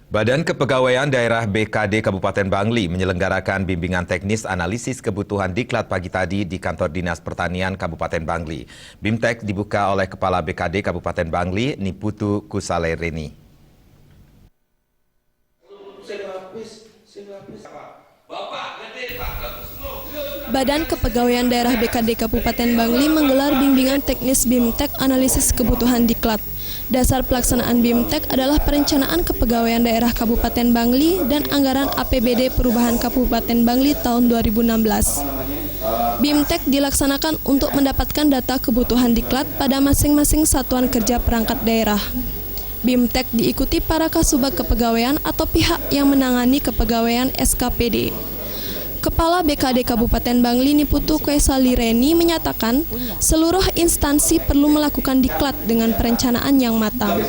Badan Kepegawaian Daerah BKD Kabupaten Bangli menyelenggarakan bimbingan teknis analisis kebutuhan diklat pagi tadi di Kantor Dinas Pertanian Kabupaten Bangli. BIMTEK dibuka oleh Kepala BKD Kabupaten Bangli, Niputu Kusalereni. Badan Kepegawaian Daerah BKD Kabupaten Bangli menggelar bimbingan teknis BIMTEK analisis kebutuhan diklat. Dasar pelaksanaan BIMTEK adalah perencanaan kepegawaian daerah Kabupaten Bangli dan anggaran APBD Perubahan Kabupaten Bangli tahun 2016. BIMTEK dilaksanakan untuk mendapatkan data kebutuhan diklat pada masing-masing satuan kerja perangkat daerah. BIMTEK diikuti para kasubag kepegawaian atau pihak yang menangani kepegawaian SKPD. Kepala BKD Kabupaten Bangli Niputu Kusalereni menyatakan seluruh instansi perlu melakukan diklat dengan perencanaan yang matang.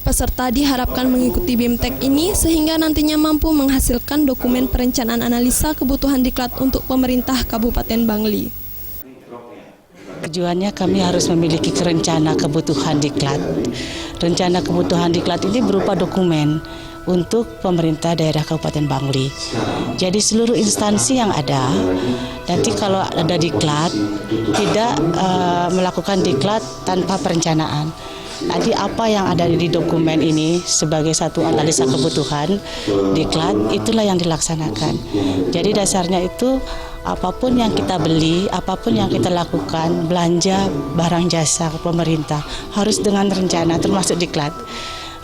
Peserta diharapkan mengikuti BIMTEK ini sehingga nantinya mampu menghasilkan dokumen perencanaan analisa kebutuhan diklat untuk pemerintah Kabupaten Bangli. Tujuannya kami harus memiliki rencana kebutuhan diklat. Rencana kebutuhan diklat ini berupa dokumen untuk pemerintah daerah Kabupaten Bangli. Jadi seluruh instansi yang ada, nanti kalau ada diklat, tidak melakukan diklat tanpa perencanaan. Nanti apa yang ada di dokumen ini sebagai satu analisa kebutuhan diklat, itulah yang dilaksanakan. Jadi dasarnya itu apapun yang kita beli, apapun yang kita lakukan, belanja barang jasa pemerintah, harus dengan rencana termasuk diklat.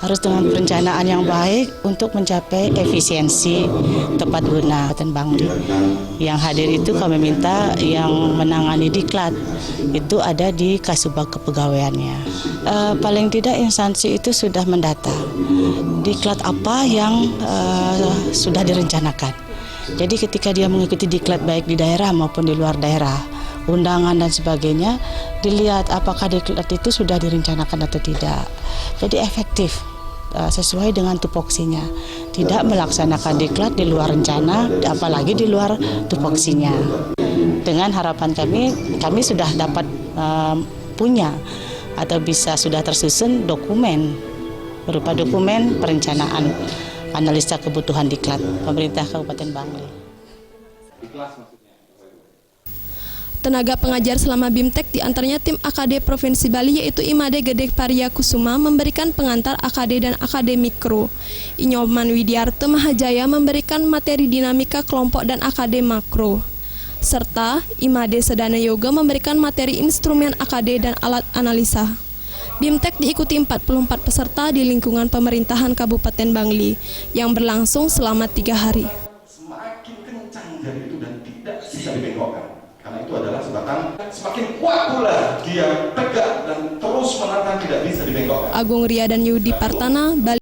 Harus dengan perencanaan yang baik untuk mencapai efisiensi tepat guna Kabupaten Bangli. Yang hadir itu kami minta yang menangani diklat itu ada di kasubag kepegawaiannya. Paling tidak instansi itu sudah mendata diklat apa yang sudah direncanakan. Jadi ketika dia mengikuti diklat baik di daerah maupun di luar daerah, undangan dan sebagainya, dilihat apakah diklat itu sudah direncanakan atau tidak. Jadi efektif sesuai dengan tupoksinya. Tidak melaksanakan diklat di luar rencana, apalagi di luar tupoksinya. Dengan harapan kami sudah dapat punya atau bisa sudah tersusun dokumen berupa dokumen perencanaan analisa kebutuhan diklat pemerintah Kabupaten Bangli. Tenaga pengajar selama BIMTEK diantaranya tim AKD Provinsi Bali yaitu Imade Gede Parya Kusuma memberikan pengantar AKD dan AKD Mikro. Inyoman Widiarto Mahajaya memberikan materi dinamika kelompok dan AKD Makro. Serta Imade Sedana Yoga memberikan materi instrumen AKD dan alat analisa. BIMTEK diikuti 44 peserta di lingkungan pemerintahan Kabupaten Bangli yang berlangsung selama 3 hari. Semakin kencang jari itu dan tidak bisa dibengkokkan. Karena itu adalah sebatang semakin kuat pula dia tegak dan terus menantang tidak bisa dibengkokkan. Agung Ria dan Yudi Partana, Bali.